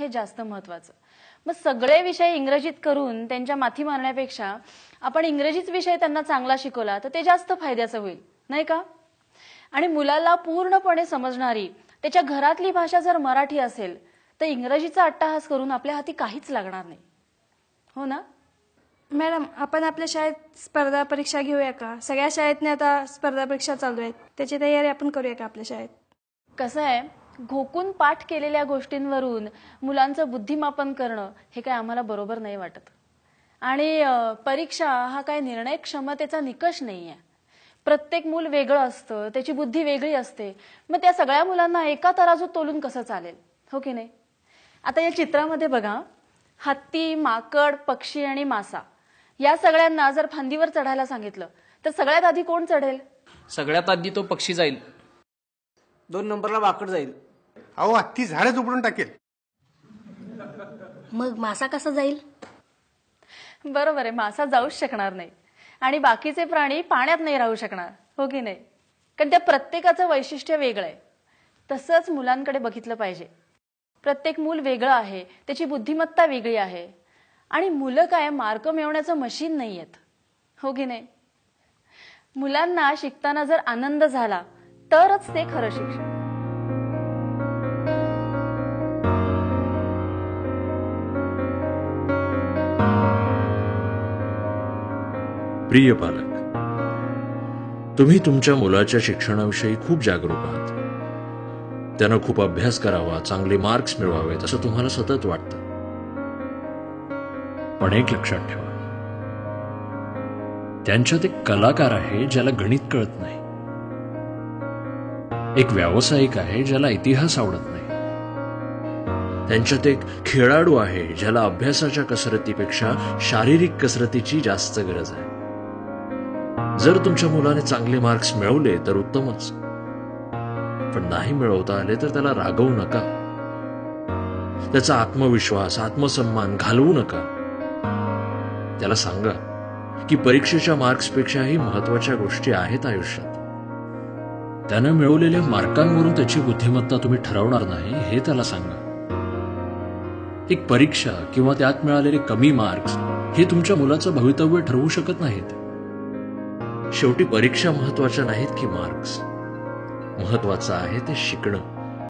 हे जास्त महत्त्वाचं. मग सगळे विषय इंग्रजीत करून त्यांच्या माथी मारण्यापेक्षा आपण इंग्रजीच विषय त्यांना चांगला शिकवला तर ते जास्त फायद्याचं होईल, नाही का? आणि मुलाला पूर्णपणे समजणारी त्याच्या घरातली भाषा जर मराठी असेल तर इंग्रजीचा अट्टहास करून आपल्या हाती काहीच लागणार नाही, हो ना? मॅडम, आपण आपल्या शाळेत स्पर्धा परीक्षा घेऊया का? सगळ्या शाळेतने आता स्पर्धा परीक्षा चालू आहेत, त्याची तयारी आपण करूया का आपल्या शाळेत? कसं आहे, घोकून पाठ केलेल्या गोष्टींवरून मुलांचं बुद्धिमापन करणं हे काय आम्हाला बरोबर नाही वाटत. आणि परीक्षा हा काय निर्णय क्षमतेचा निकष नाही आहे. प्रत्येक मूल वेगळं असतं, त्याची बुद्धी वेगळी असते. मग त्या सगळ्या मुलांना एका तराजूत तोलून कसं चालेल, हो की नाही? आता या चित्रामध्ये बघा, हत्ती, माकड, पक्षी आणि मासा या सगळ्यांना जर फांदीवर चढायला सांगितलं तर सगळ्यात आधी कोण चढेल? सगळ्यात आधी तो पक्षी जाईल. 2 नंबरला माकड जाईल. अहो, हत्ती झाडच उपडून टाकेल. मग मासा कसा जाईल? बरोबर आहे, मासा जाऊच शकणार नाही. आणि बाकीचे प्राणी पाण्यात नाही राहू शकणार, हो की नाही? कारण त्या प्रत्येकाचं वैशिष्ट्य वेगळं आहे. तसंच मुलांकडे बघितलं पाहिजे. प्रत्येक मूल वेगळं आहे, त्याची बुद्धिमत्ता वेगळी आहे. आणि मुलं काय मार्क मिळवण्याचं मशीन नाही आहेत, हो की नाही? मुलांना शिकताना जर आनंद झाला तरच ते खरं शिक्षण. प्रिय पालक, तुम्ही तुमच्या मुलाच्या शिक्षणाविषयी खूप जागरूक आहात. त्यानं खूप अभ्यास करावा, चांगले मार्क्स मिळवावेत असं तुम्हाला सतत वाटतं. पण एक लक्षात ठेवा, त्यांच्यात एक कलाकार आहे ज्याला गणित कळत नाही. एक व्यावसायिक आहे ज्याला इतिहास आवडत नाही. त्यांच्यात एक खेळाडू आहे ज्याला अभ्यासाच्या कसरतीपेक्षा शारीरिक कसरतीची जास्त गरज आहे. जर तुमच्या मुलाने चांगले मार्क्स मिळवले तर उत्तमच, पण नाही मिळवता आले तर त्याला रागवू नका. त्याचा आत्मविश्वास, आत्मसन्मान घालवू नका. त्याला सांगा की परीक्षेच्या मार्क्सपेक्षाही महत्वाच्या गोष्टी आहेत आयुष्यात. त्यानं मिळवलेल्या मार्कांवरून त्याची बुद्धिमत्ता तुम्ही ठरवणार नाही हे त्याला सांगा. एक परीक्षा किंवा त्यात मिळालेले कमी मार्क्स हे तुमच्या मुलाचं भवितव्य ठरवू शकत नाहीत. शेवटी परीक्षा महत्वाच्या नाहीत की मार्क्स, महत्वाचं आहे ते शिकणं.